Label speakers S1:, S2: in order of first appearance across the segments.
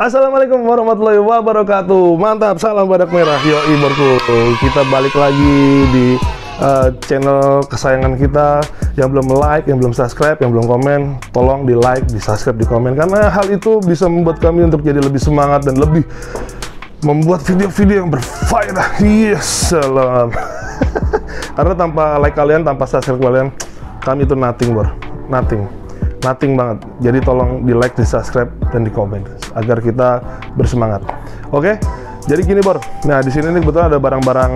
S1: Assalamualaikum warahmatullahi wabarakatuh. Mantap, salam badak merah. Yoi borku, kita balik lagi di channel kesayangan kita. Yang belum like, yang belum subscribe, yang belum komen, tolong di like, di subscribe, di komen, karena hal itu bisa membuat kami untuk jadi lebih semangat dan lebih membuat video-video yang berfaedah. Yes, salam. Karena tanpa like kalian, tanpa subscribe kalian, kami itu nothing bro, nothing banget. Jadi tolong di like, di subscribe, dan di komen agar kita bersemangat. Oke, jadi gini bor. Nah di sini nih kebetulan ada barang-barang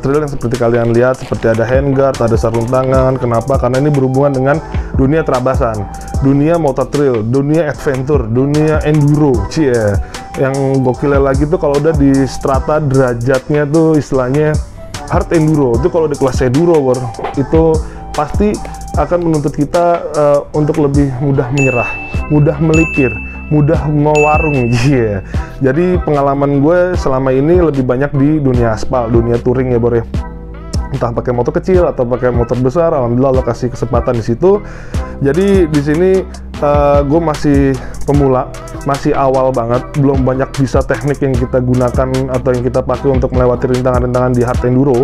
S1: trail yang seperti kalian lihat, seperti ada handguard, ada sarung tangan. Kenapa? Karena ini berhubungan dengan dunia terabasan, dunia motor trail, dunia adventure, dunia enduro. Cie, yang gokilnya lagi tuh kalau udah di strata derajatnya tuh istilahnya hard enduro. Itu kalau di kelas enduro bor, itu pasti akan menuntut kita untuk lebih mudah menyerah, mudah melipir, mudah mewarung. Yeah. Jadi pengalaman gue selama ini lebih banyak di dunia aspal, dunia touring ya bro ya. Entah pakai motor kecil atau pakai motor besar, alhamdulillah Allah kasih kesempatan di situ. Jadi di sini gue masih pemula, masih awal banget, belum banyak bisa teknik yang kita gunakan atau yang kita pakai untuk melewati rintangan-rintangan di hard enduro.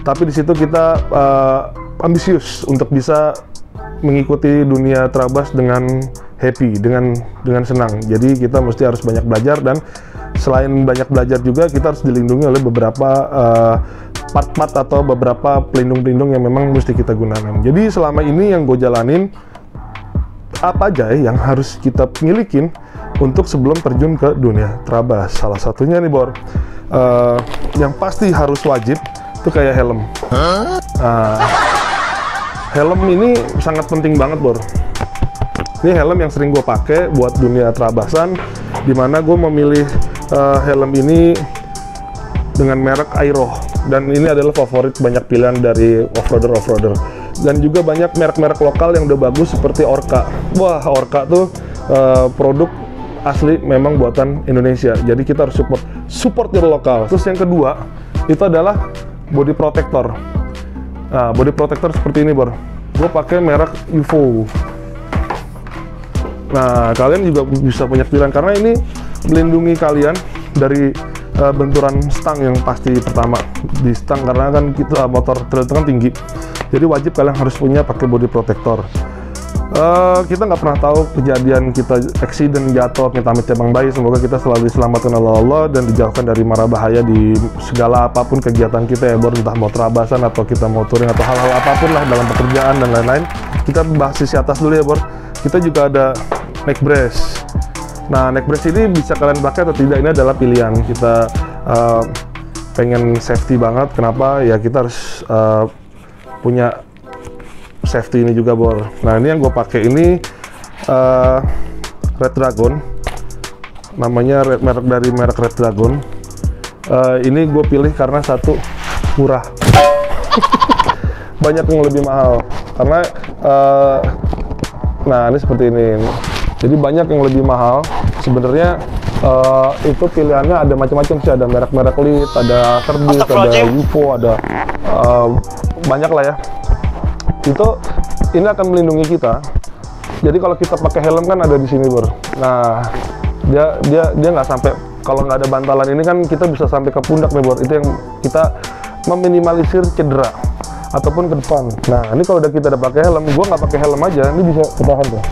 S1: Tapi di situ kita ambisius untuk bisa mengikuti dunia terabas dengan happy, dengan senang. Jadi kita mesti harus banyak belajar, dan selain banyak belajar juga kita harus dilindungi oleh beberapa part-part atau beberapa pelindung-pelindung yang memang mesti kita gunakan. Jadi selama ini yang gue jalanin, apa aja yang harus kita milikin untuk sebelum terjun ke dunia terabas. Salah satunya nih bor, yang pasti harus wajib itu kayak helm. Helm ini sangat penting banget bor. Ini helm yang sering gue pakai buat dunia terabasan, dimana gue memilih helm ini dengan merek Aero, dan ini adalah favorit banyak pilihan dari offroader. Dan juga banyak merek-merek lokal yang udah bagus seperti Orca. Wah, Orca tuh produk asli memang buatan Indonesia. Jadi kita harus support yang lokal. Terus yang kedua itu adalah body protector. Nah, body protector seperti ini bor. Gue pakai merek UFO. Nah, kalian juga bisa punya pilihan karena ini melindungi kalian dari benturan stang yang pasti pertama di stang, karena kan kita motor trail itu kan tinggi. Jadi wajib kalian harus punya pakai body protector. Kita nggak pernah tahu kejadian kita accident, jatuh, amit-amit cabang bayi. Semoga kita selalu diselamatkan oleh Allah dan dijauhkan dari mara bahaya di segala apapun kegiatan kita ya bor, entah mau terabasan atau kita mau touring atau hal-hal apapun lah dalam pekerjaan dan lain-lain. Kita bahas sisi atas dulu ya bor. Kita juga ada neck brace. Nah, neck brace ini bisa kalian pakai atau tidak, ini adalah pilihan kita. Pengen safety banget, kenapa? Ya kita harus punya safety ini juga bor. Nah ini yang gue pakai ini Red Dragon, namanya merek Red Dragon. Ini gue pilih karena satu, murah. Banyak yang lebih mahal karena nah ini seperti ini. Jadi banyak yang lebih mahal sebenarnya. Itu pilihannya ada macam-macam sih, ada merek-merek Lead, ada Kerbis, ada UFO, ada banyak lah ya. Itu ini akan melindungi kita. Jadi kalau kita pakai helm kan ada di sini bor. Nah dia nggak sampai, kalau nggak ada bantalan ini kan kita bisa sampai ke pundak nih bor. Itu yang kita meminimalisir cedera ataupun ke depan. Nah ini kalau udah kita udah pakai helm, gua nggak pakai helm aja, ini bisa ketahan tuh.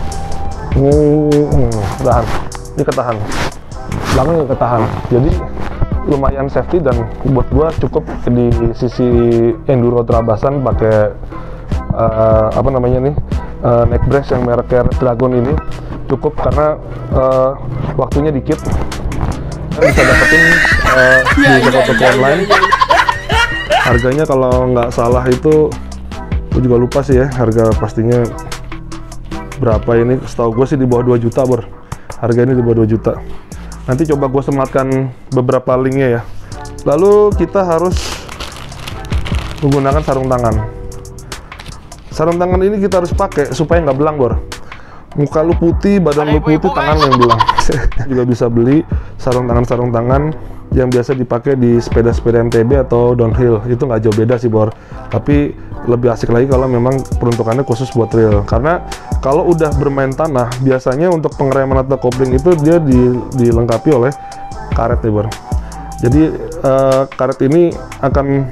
S1: Ketahan, ini ketahan, belakangnya ketahan. Jadi lumayan safety, dan buat gua cukup di sisi enduro terabasan pakai apa namanya nih, neck brace yang merek Red Dragon ini cukup karena waktunya dikit. Kita bisa dapetin di toko-toko online. Harganya kalau nggak salah itu, gue juga lupa sih ya harga pastinya. berapa ini, setahu gue sih di bawah 2 juta bor, harga ini di bawah 2 juta. Nanti coba gue sematkan beberapa linknya ya. Lalu kita harus menggunakan sarung tangan. Sarung tangan ini kita harus pakai supaya nggak belang bor. Muka lu putih, badan lu putih, tangan lu yang belang. Juga bisa beli sarung tangan yang biasa dipakai di sepeda-sepeda MTB atau downhill. Itu nggak jauh beda sih bor, tapi lebih asik lagi kalau memang peruntukannya khusus buat trail. Karena kalau udah bermain tanah, biasanya untuk pengereman atau kopling itu dia dilengkapi oleh karet nih bor. Jadi karet ini akan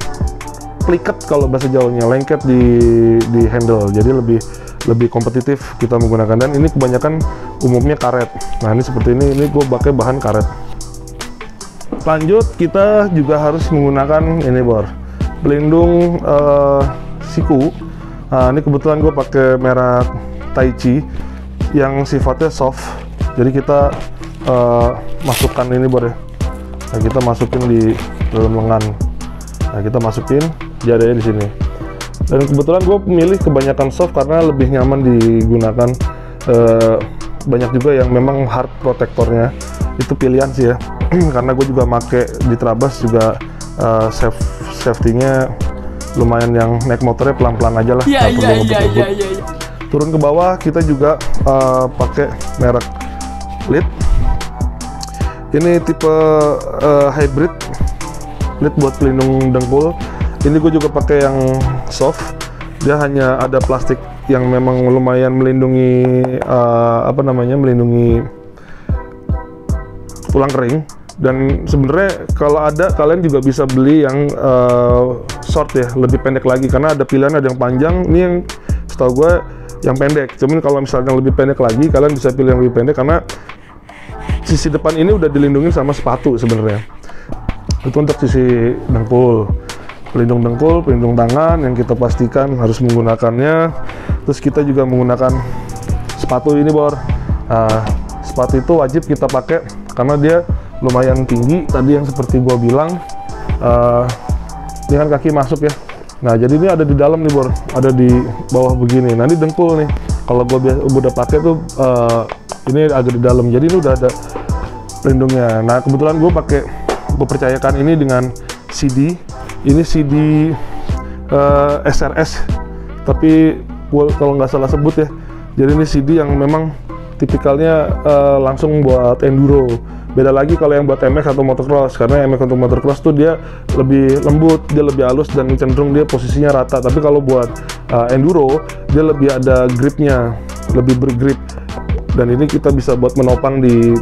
S1: pliket kalau bahasa Jawanya, lengket di handle. Jadi lebih kompetitif kita menggunakan, dan ini kebanyakan umumnya karet. Nah ini seperti ini gue pakai bahan karet. Lanjut, kita juga harus menggunakan ini bor, pelindung siku. Nah ini kebetulan gue pakai merek Taichi yang sifatnya soft. Jadi kita masukkan ini bor ya. Nah kita masukin di dalam lengan. Nah kita masukin, dia adanya di sini. Dan kebetulan gue pilih kebanyakan soft karena lebih nyaman digunakan. Banyak juga yang memang hard protektornya, itu pilihan sih ya. Karena gue juga make di Trabas juga safety-nya lumayan, yang naik motornya pelan-pelan aja lah.
S2: Iya.
S1: Turun ke bawah kita juga pakai merek lid. Ini tipe hybrid lid buat pelindung dengkul. Ini gue juga pakai yang soft. Dia hanya ada plastik yang memang lumayan melindungi melindungi tulang kering. Dan sebenarnya kalau ada, kalian juga bisa beli yang short ya, lebih pendek lagi, karena ada pilihan, ada yang panjang. Ini yang setahu gue yang pendek. Cuman kalau misalnya lebih pendek lagi, kalian bisa pilih yang lebih pendek karena sisi depan ini udah dilindungi sama sepatu sebenarnya. Itu untuk sisi dengkul, pelindung dengkul, pelindung tangan yang kita pastikan harus menggunakannya. Terus kita juga menggunakan sepatu ini bor. Sepatu itu wajib kita pakai karena dia lumayan tinggi. Tadi yang seperti gua bilang, ini kan kaki masuk ya. Nah jadi ini ada di dalam nih bor, ada di bawah begini. Nah ini dengkul nih. Kalau gua udah pakai tuh ini agak di dalam. Jadi ini udah ada pelindungnya. Nah kebetulan gue percayakan ini dengan CD. Ini CD SRS, tapi kalau nggak salah sebut ya. Jadi ini CD yang memang tipikalnya langsung buat enduro. Beda lagi kalau yang buat MX atau motocross, karena MX untuk motocross tuh dia lebih lembut, dia lebih halus dan cenderung dia posisinya rata. Tapi kalau buat enduro, dia lebih ada gripnya, lebih bergrip. Dan ini kita bisa buat menopang di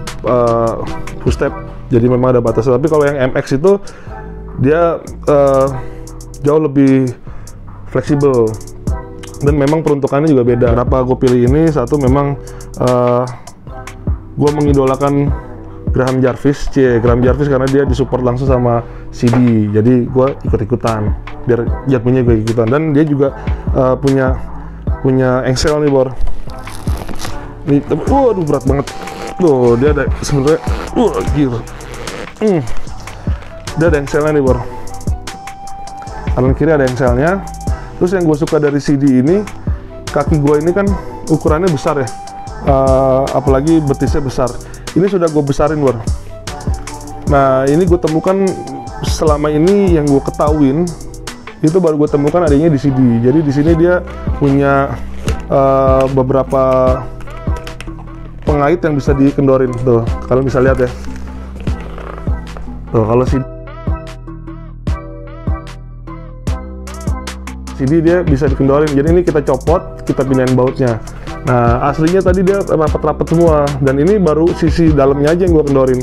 S1: footstep, jadi memang ada batasnya. Tapi kalau yang MX itu dia jauh lebih fleksibel dan memang peruntukannya juga beda. Kenapa gue pilih ini? Satu, memang gue mengidolakan Graham Jarvis karena dia disupport langsung sama CD, jadi gue ikut-ikutan biar jatuhnya gue ikutan. Dan dia juga punya engsel nih bor. Ini, waduh berat banget. Tuh dia ada sebenarnya, gila. Dia ada engselnya nih bor. Kanan kiri ada engselnya. Terus yang gue suka dari CD ini, kaki gue ini kan ukurannya besar ya. Apalagi betisnya besar. Ini sudah gue besarin bor. Nah ini gue temukan selama ini yang gue ketahuin itu baru gue temukan adanya di CD. Jadi di sini dia punya beberapa pengait yang bisa dikendorin tuh, kalian bisa lihat ya. Tuh kalau CD dia bisa dikendorin. Jadi ini kita copot, kita pindahin bautnya. Nah aslinya tadi dia rapat-rapat semua, dan ini baru sisi dalamnya aja yang gue kendorin.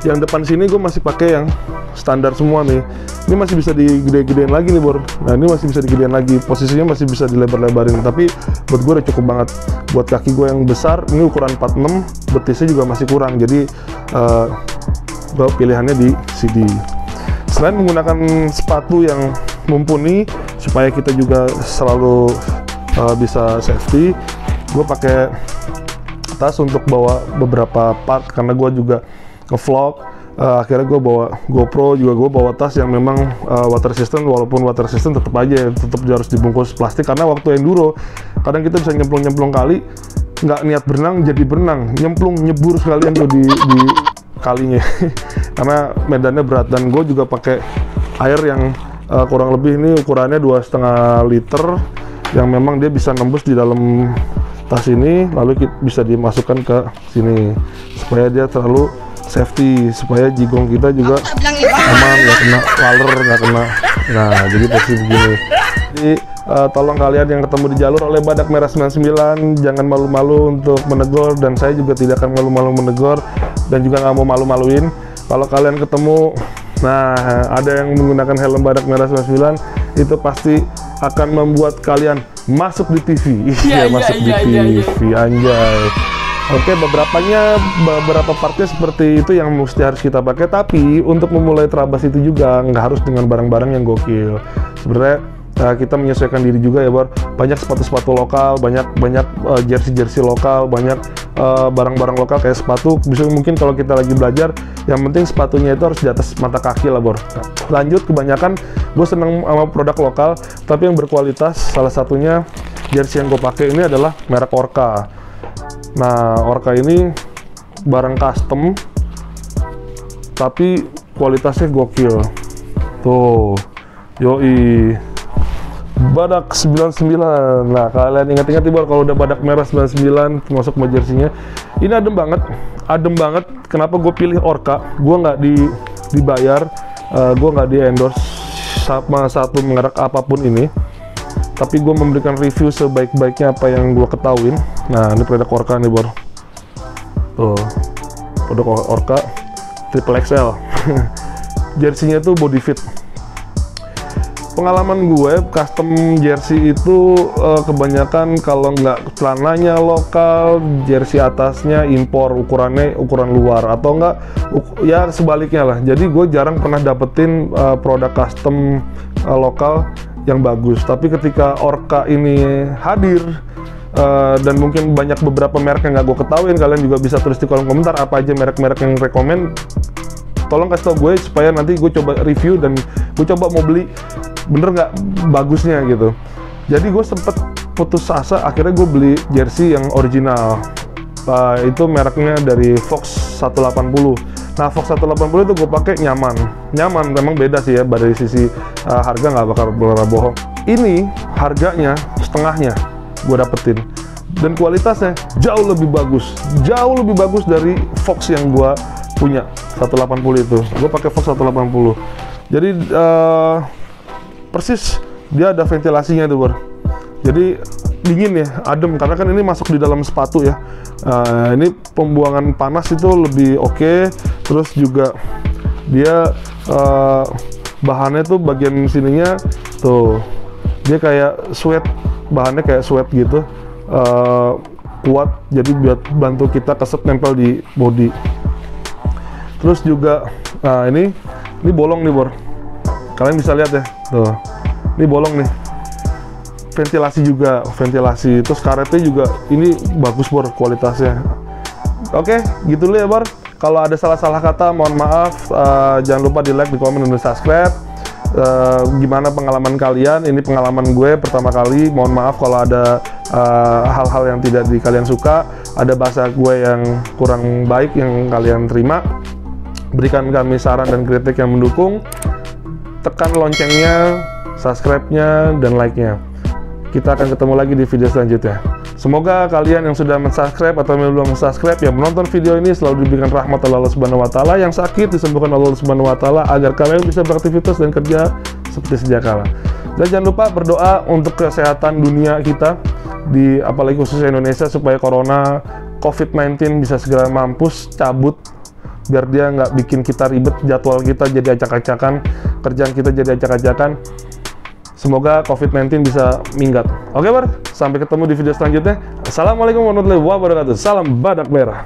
S1: Yang depan sini gue masih pakai yang standar semua nih. Ini masih bisa digede-gedein lagi nih bor. Nah ini masih bisa digedein lagi, posisinya masih bisa dilebar-lebarin. Tapi buat gue udah cukup banget. Buat kaki gue yang besar, ini ukuran 46, betisnya juga masih kurang. Jadi gue pilihannya di CD. Selain menggunakan sepatu yang mumpuni supaya kita juga selalu bisa safety, gue pakai tas untuk bawa beberapa part karena gue juga nge-vlog. Akhirnya gue bawa GoPro, juga gue bawa tas yang memang water resistant. Walaupun water resistant tetap aja harus dibungkus plastik, karena waktu enduro kadang kita bisa nyemplung-nyemplung kali, nggak niat berenang jadi berenang, nyemplung, nyebur sekalian tuh di kalinya karena medannya berat. Dan gue juga pakai air yang kurang lebih ini ukurannya 2,5 liter yang memang dia bisa nembus di dalam tas ini, lalu bisa dimasukkan ke sini supaya dia terlalu safety, supaya jigong kita juga aman, nggak kena laler, nggak kena. Nah, jadi posisi begini. Jadi tolong kalian yang ketemu di jalur oleh Badak Merah 99 jangan malu-malu untuk menegur, dan saya juga tidak akan malu-malu menegur dan juga nggak mau malu-maluin. Kalau kalian ketemu, nah ada yang menggunakan helm Badak Merah 99, itu pasti akan membuat kalian masuk di TV. Iya, masuk di TV, anjay. Oke, beberapa partnya seperti itu yang mesti harus kita pakai. Tapi untuk memulai terabas itu juga nggak harus dengan barang-barang yang gokil. Sebenarnya kita menyesuaikan diri juga ya, Bor. Banyak sepatu-sepatu lokal, banyak jersey-jersey lokal, banyak barang-barang lokal kayak sepatu. Bisa mungkin kalau kita lagi belajar, yang penting sepatunya itu harus di atas mata kaki lah, Bor. Lanjut, kebanyakan gue seneng sama produk lokal tapi yang berkualitas. Salah satunya jersey yang gue pakai ini adalah merek Orca. Nah, Orca ini barang custom tapi kualitasnya gokil. Tuh, yoi, Badak 99. Nah, kalian ingat-ingat nih, Bor, kalau udah Badak Merah 99 termasuk sama jersey-nya. Ini adem banget. Kenapa gue pilih Orca? Gue nggak dibayar, gue nggak di-endorse sama satu merek apapun ini. Tapi gue memberikan review sebaik-baiknya apa yang gue ketahuin. Nah, ini produk Orca nih, Bor. Tuh, produk Orca triple XL. Jersey-nya tuh body fit. Pengalaman gue custom jersey itu kebanyakan kalau nggak celananya lokal, jersey atasnya impor, ukurannya ukuran luar, atau enggak ya sebaliknya lah. Jadi gue jarang pernah dapetin produk custom lokal yang bagus. Tapi ketika Orca ini hadir, dan mungkin banyak beberapa merek yang nggak gue ketahuin, kalian juga bisa tulis di kolom komentar apa aja merek-merek yang rekomend. Tolong kasih tau gue supaya nanti gue coba review dan gue coba mau beli bener nggak bagusnya gitu. Jadi gue sempet putus asa, akhirnya gue beli jersey yang original. Itu mereknya dari Fox 180. Nah, Fox 180 itu gue pakai nyaman, memang beda sih ya dari sisi harga, nggak bakal bohong. Ini harganya setengahnya gue dapetin, dan kualitasnya jauh lebih bagus dari Fox yang gue punya 180 itu. Gue pakai Fox 180. Jadi persis dia ada ventilasinya tuh, Bor. Jadi dingin ya, adem, karena kan ini masuk di dalam sepatu ya. Ini pembuangan panas itu lebih oke. Terus juga dia bahannya tuh bagian sininya tuh dia kayak sweat, bahannya kayak sweat gitu, kuat, jadi buat bantu kita keset nempel di body. Terus juga nah ini bolong nih, Bor. Kalian bisa lihat ya, tuh, ini bolong nih. Ventilasi, terus karetnya juga ini bagus, Bor, kualitasnya. Oke, gitu dulu ya, Bor. Kalau ada salah-salah kata, mohon maaf. Jangan lupa di like, di komen, dan di subscribe. Gimana pengalaman kalian? Ini pengalaman gue pertama kali. Mohon maaf kalau ada hal-hal yang tidak kalian suka, ada bahasa gue yang kurang baik yang kalian terima. Berikan kami saran dan kritik yang mendukung. Tekan loncengnya, subscribe-nya, dan like-nya. Kita akan ketemu lagi di video selanjutnya. Semoga kalian yang sudah mensubscribe atau yang belum mensubscribe, yang menonton video ini selalu diberikan rahmat Allah Subhanahu wa Ta'ala, yang sakit disembuhkan Allah Subhanahu wa Ta'ala, agar kalian bisa beraktivitas dan kerja seperti sedia kala. Dan jangan lupa berdoa untuk kesehatan dunia kita, apalagi khususnya Indonesia, supaya corona COVID-19 bisa segera mampus cabut, biar dia nggak bikin kita ribet, jadwal kita jadi acak-acakan, kerjaan kita jadi acak-acakan. Semoga COVID-19 bisa minggat. Oke, Bor, sampai ketemu di video selanjutnya. Assalamualaikum warahmatullahi wabarakatuh. Salam Badak Merah.